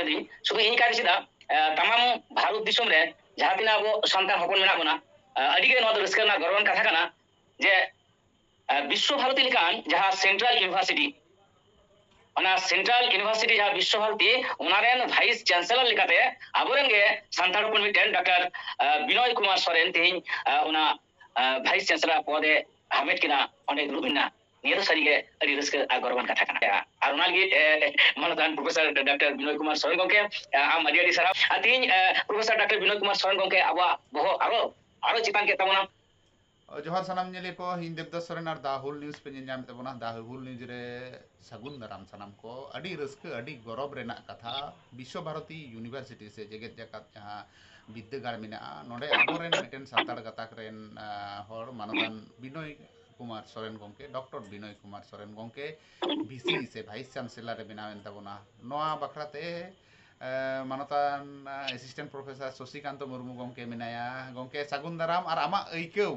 दी शुद्ध इन कार्य सिदा तमाम भारत दिसम रे जहां तिना अब संतान हपन मेना बना अडिगे नवा रस्का ना गौरवन कथा कना जे विश्व भारती लिकान जहां सेंट्रल यूनिवर्सिटी ओना सेंट्रल यूनिवर्सिटी जहां विश्व भारती उनारेन वाइस चांसलर लिकाते आबोरेन गे संतान हपन मिटेन डॉक्टर बिनोय कुमार सोरेन तेहिं ओना वाइस चांसलर पदे हामेट किना ओंडे दुरुबिना निया तो सारी के अड़ी रस्का गौरवन कथा कना और ओनागे मनतान प्रोफेसर डॉक्टर बिनोय कुमार सोरेन गोंके आम अड़ी अड़ी सारा अतिन प्रोफेसर डॉक्टर बिनोय कुमार सोरेन गोंके आबा बहो आरो चितान के तमना जोहार सानाम नेले को हिंद देवदास सोरेन और दा होल न्यूज़ पे नाम तबना दा होल न्यूज़ रे सगुन दाराम सानाम को अड़ी रस्क अड़ी गौरव रेना कथा विश्व भारती यूनिवर्सिटी से जगत जाकात जहां विद्यागार मेना नोडे आबोरेन मिटेन साताड़ गताक रेन हर मानतान बिनोय कुमार सोरेन गोंके डॉक्टर बिनोय कुमार सोरेन गोंके भिसी से वाइस चांसलर रे बनावेन तबना नोआ बखराते मानतान असिस्टेंट प्रोफेसर शशिकांत मुर्मू गोंके मेनाया गोंके सगुन दाराम और आमा ऐकौ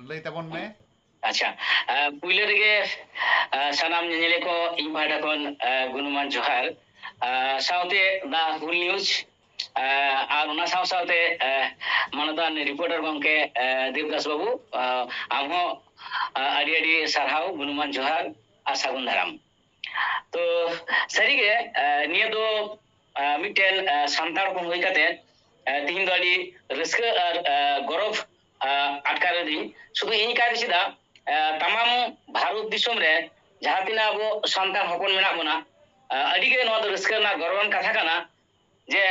लई तबन में अच्छा पुइले रेगे सानाम नेले को इन पाहटा कोन गुनुमान जोहार साउते दा हुल न्यूज़ और उना साउते मानतान रिपोर्टर गोंके देवदास बाबू आमहो अड़ी अड़ी सारहाव गुनुमान जोहार आ सागुन दाराम तो सरीगे निया दो मिटेन संतार को होई काते तिहिन दो अड़ी रस्का और गौरव आटकार दी शुद्ध इन कार्य सिदा तमाम भारत दिसम रे जहां तिना अब संतान हपन मेना बना अडिगे नवा रस्का ना गौरवन कथा कना जे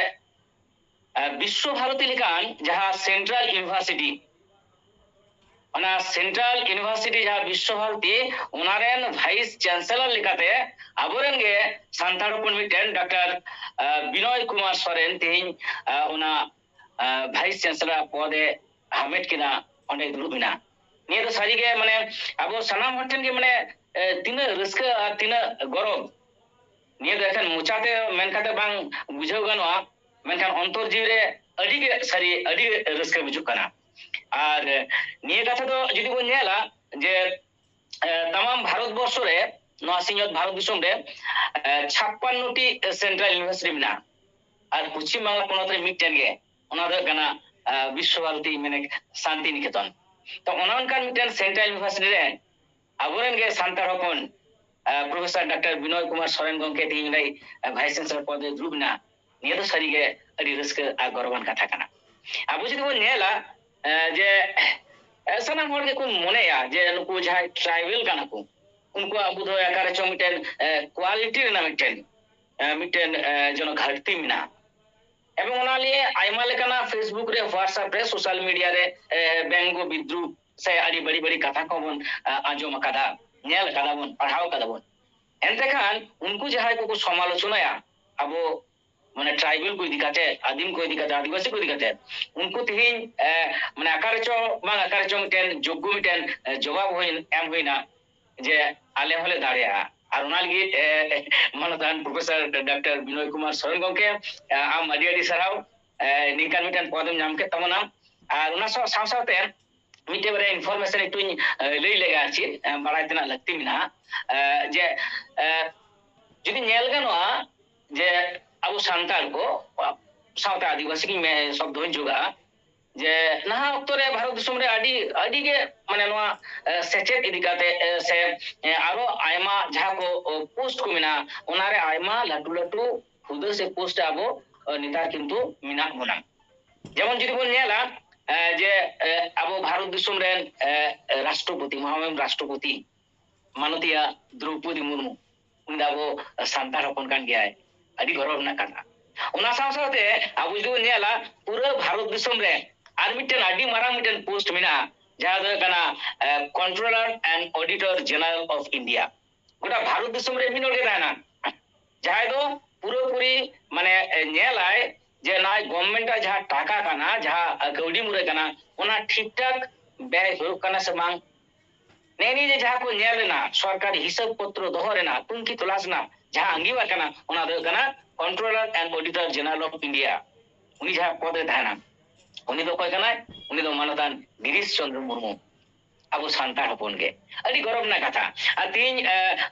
विश्व भारती लिकान जहां सेंट्रल यूनिवर्सिटी ओना सेंट्रल यूनिवर्सिटी जहां विश्व भारती उनारेन वाइस चांसलर लिकाते आबोरेन गे संतान हपन मिटेन डॉक्टर बिनोय कुमार सोरेन तेहिं ओना वाइस चांसलर पदे हामेट किना ओंडे दुरुबिना निया तो सारी के माने अब सनाम हटेन के माने तीन रस्का और तीन गौरव निया देखन मुचाते मेनकाते बांग बुझाव गनवा मेनखान अंतर जीव रे अड़ी के सारी अड़ी रस्का बुझुक कना और निया कथा तो जुदी बन नेला जे तमाम भारत वर्ष रे नवा सिंहत भारत दिसम रे 56टी सेंट्रल यूनिवर्सिटी मेना और पश्चिम बांग्ला पोनत रे मिटेन गे ओना दो कना विश्व भारती माने शांति निकेतन तो ओनकान मिटेन सेंट्रल यूनिवर्सिटी रे आबोरेन गे संतार हपन प्रोफेसर डॉक्टर बिनोय कुमार सोरेन गोंके तिहिं रे वाइस चांसलर पदे दुरुबिना निया तो सारी गे अड़ी रस्का गौरवन कथा कना आबो जुदी बन नेला जे सानाम हर के को मोनेया जे नुकु जहां ट्राइबल काना को उनको अब दो आकार चो मिटेन क्वालिटी ना मिटेन जनो घाटती मिना एवं ओना लिए आयमा लेकाना फेसबुक रे व्हाट्सएप रे सोशल मीडिया रे बेंगो विद्रुप से अड़ी बड़ी बड़ी कथा को बन आजम कदा नेल कदा बन पढ़ाव कदा बन एनते खान उनको जहां को समालोचनाया अब माने ट्राइबल को दिखाते आदिम को दिखाते आदिवासी को दिखाते उनको तिहिं माने आकार चो मिटेन जोग्गु मिटेन जवाब होइन एम होइना जे आले होले दाड़िया और ओनालगी मानतान प्रोफेसर डॉक्टर बिनोय कुमार सोरेन गोंके आम अड़ी अड़ी साराव निकान मिटेन पदम नाम के तमना और उना सावते मिटे बारे इनफॉरमेशन एकटू लई लेगा आछि बाड़ाय तना लगती मिना जे जुदी नेल गनवा जे अब संताल को सावता आदिवासी की मैं शब्द होई जोगा जे नहा अक्तो रे भारत दिसम रे अड़ी के माने नवा सेचेत इदिकाते से आरो आयमा जहां को पोस्ट को मिना ओनारे आयमा लटू लटू खुद से पोस्ट आबो नितार किंतु मिना बना जेमन जुदी बोल नेला जे अब भारत दिसम रे राष्ट्रपति महामहिम राष्ट्रपति मानतिया द्रौपदी मुर्मू उन दाबो संतार हपन कान गया है अड़ी गौरव ना कथा ओना सावते अब जुदी नेला पूरा भारत दिसम रे और मिटेन अड़ी मारा मिटेन पोस्ट मिना जहां दो कना controller and auditor general of India गोटा भारत दिसम रे मिनोर के रहना जहां दो पूरी माने नेलाय जे ना गवर्नमेंट जहां टाका कना जहां कौडी मुरे कना ओना ठीक ठाक व्यय हो कना से मांग नेनी जे जहां को नेलना सरकारी हिसाब पत्र दोहरेना तुमकी तलाशना जहां अंगीवा कना ओना दो कना controller and auditor general of India उनी जहां पद थाना उनी दो कोई कना उनी दो मानतान गिरीश चंद्र मुर्मू अब संतार हपन के अड़ी गौरव ना कथा तीन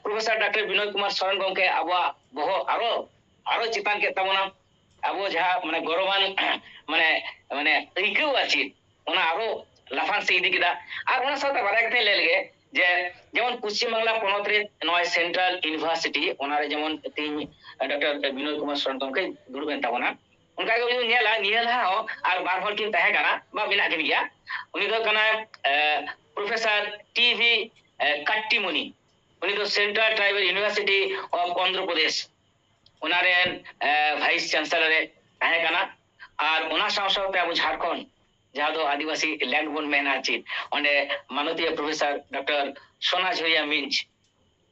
प्रोफेसर डॉक्टर बिनोय कुमार सोरेन गोंके अब बहो आरो ᱟᱨᱚ ᱪᱮᱛᱟᱱ ᱠᱮᱫ ᱛᱟᱵᱚᱱᱟ ᱟᱵᱚ ᱡᱟᱦᱟᱸ ᱢᱟᱱᱮ ᱜᱚᱨᱚᱵᱟᱱ ᱢᱟᱱᱮ ᱢᱟᱱᱮ ᱟᱹᱭᱠᱟᱹᱣ ᱟᱨ ᱪᱮᱫ ᱚᱱᱟ ᱟᱨᱚ ᱞᱟᱯᱷᱟᱝ ᱥᱮᱫ ᱤᱫᱤ ᱠᱮᱫᱟ ᱟᱨ ᱚᱱᱟ ᱥᱟᱶᱛᱮ ᱵᱟᱨᱭᱟ ᱠᱟᱛᱷᱟᱧ ᱞᱟᱹᱭ ᱞᱮᱜᱮ ᱡᱮ ᱡᱮᱢᱚᱱ ᱯᱚᱥᱪᱤᱢ ᱵᱟᱝᱞᱟ ᱯᱚᱱᱚᱛ ᱨᱮ ᱱᱚᱜᱼᱚᱭ ᱥᱮᱱᱴᱨᱟᱞ ᱤউᱱᱤᱵᱷᱟর্সিটি ᱚᱱᱟᱨᱮ ᱡᱮᱢᱚᱱ ᱛᱮᱦᱮᱧ ᱰᱚᱠᱴᱚᱨ ᱵᱤᱱᱚᱭ ᱠᱩᱢᱟᱨ ᱥᱚᱨᱮᱱ ᱜᱚᱢᱠᱮ ᱫᱩᱲᱩᱵ ᱮᱱ ᱛᱟᱵᱚᱱᱟ ᱚᱱᱠᱟ ᱜᱮ ᱡᱩᱫᱤ ᱧᱮᱞᱟ ᱱᱤᱭᱟᱹ ᱞᱟᱦᱟ ᱦᱚᱸ ᱟᱨ ᱵᱟᱨ ᱦᱚᱲ ᱠᱤᱱ ᱛᱟᱦᱮᱸ ᱠᱟᱱᱟ ᱵᱟ ᱢᱮᱱᱟᱜ ᱠᱤᱱ ᱜᱮᱭᱟ उनी दो कना प्रोफेसर टीवी कट्टीमुनि उनी दो central tribal university of Andhra Pradesh उनारेन वाइस चांसलर ताहे कना और उना साव सावते अब झारखंड जहाँ दो आदिवासी लैंड बोन मेना चित ओंडे माननीय प्रोफेसर डॉक्टर सोना झरिया मिंज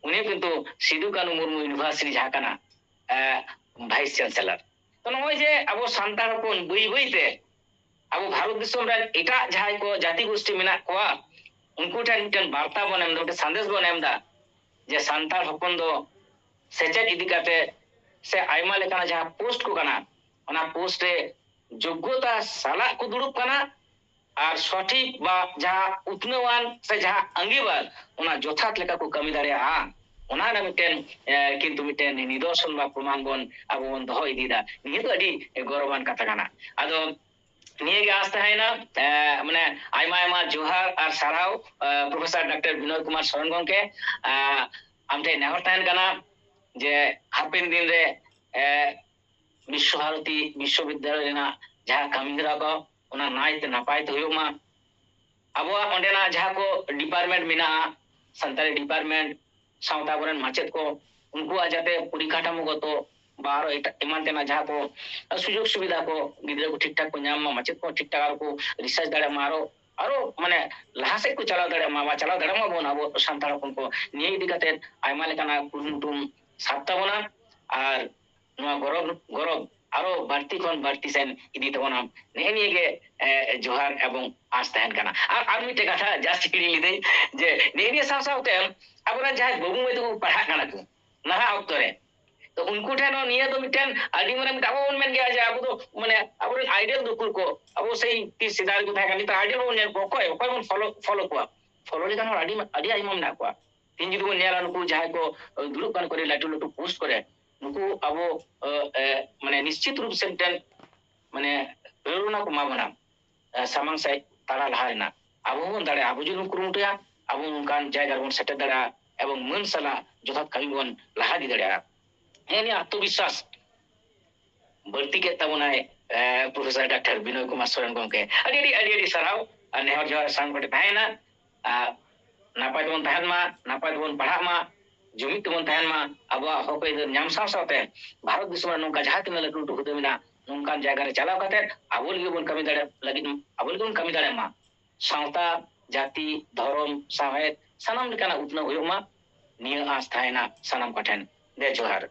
उनी किंतु सिदु कानू मुर्मू यूनिवर्सिटी जहाँ कना वाइस चांसलर तो नय जे अब सांतार हपन बई बईते अब भारत दिसम रे एटा जहां को जाति गोष्ठी मेना कोआ उनको ठन मिटन वार्ता बन एम दो संदेश बन एम दा जे सांतार हपन दो सेचेत इदी काते से आयमा लेकाना जहां पोस्ट को कना ओना पोस्ट रे योग्यता साला को दुड़ुब कना और सठिक बा जहां उतनवान से जहां अंगीबार ओना जोथात लेका को कमी दाड़े आ ओना ना मिटन किंतु मिटन निदर्शन बा प्रमाण बन अब बन दहो इदीदा निये तो अडी गौरवान कथा कना आदो निये गे आस्ते है ना माने आयमा आयमा जोहार और साराव प्रोफेसर डॉक्टर विनोद कुमार सोरेन गमके आमटे नेहर तहन कना जे हापिन दिन रे विश्व भारती विश्वविद्यालय रेना जहां कामिंदरा को ओना नायते नापायते हुयुमा अबो ओंडेना जहां को डिपार्टमेंट मिना संताली डिपार्टमेंट सावता बरन माचेत को उनको जाते परिकाठामोगत बारो एमान तेना जहां को सुजोग सुविधा को गिद्रा को ठीक ठाक को नाम माचेत को ठीक ठाक को रिसर्च दाड़े मारो आरो माने लहा से को चलाव दाड़े मा चलाव दाड़े मा बोन अबो सांताल को निये इदी काते आयमा लेकाना कुरुमुटुम साबता बोना और नवा गौरव गौरव आरो बाड़ती खन बाड़ती सेन इदी तबोना नेहे गे जोहार एवं आस तहन कना आर मिटे कथा जास्त किड़ी लिदे जे नेहे साव सावते अबरा जहां बबू में तो पढ़ा कना को नहा ऑक्टो रे तो उनको ठेन निये तो मिटन आदि माने मिटा बोन मेन गया जे अब तो माने अब आइडियल दुकुर को अब सही ती सिदार को था कनी तो आइडियल बोन कोय बोन फॉलो को फॉलो लेका हम आदि आइमम ना को तीन जुदु बोन नेला नुकु जहां को दुरुप कान करे लाटू लाटू पोस्ट करे नुकु अब माने निश्चित रूप से मिटन माने प्रेरणा को माबना सामांग से तारा लहारेना अब बोन दाड़े अब जुनु कुरुमुटया अब उनकान जायगा बोन सेटे दाड़ा एवं मन सला जोथात कमी बोन लहा दी दाड़ा हेनी आत्मविश्वास बढ़ती के तबनाय प्रोफेसर डॉक्टर विनोय कुमार सोरेन गमके अडी सराव नेहर जोहार सांगबटे ताहेना नापाय तबन ताहेन मा नापाय तबन पढ़ा मा जुमित तबन ताहेन मा अब हक इधर नाम साव सावते भारत दिसम नोंका जहां तिना लटू लटू हुदे मिना नोंकान जायगा रे चलाव काते आबोल गे बोन कमी दाड़े लगिन आबोल गे बोन कमी दाड़े मा सावता जाति धर्म साहेब सनम लेकाना उतना हुयो मा निया आस थायना सनम कठेन दे जोहार।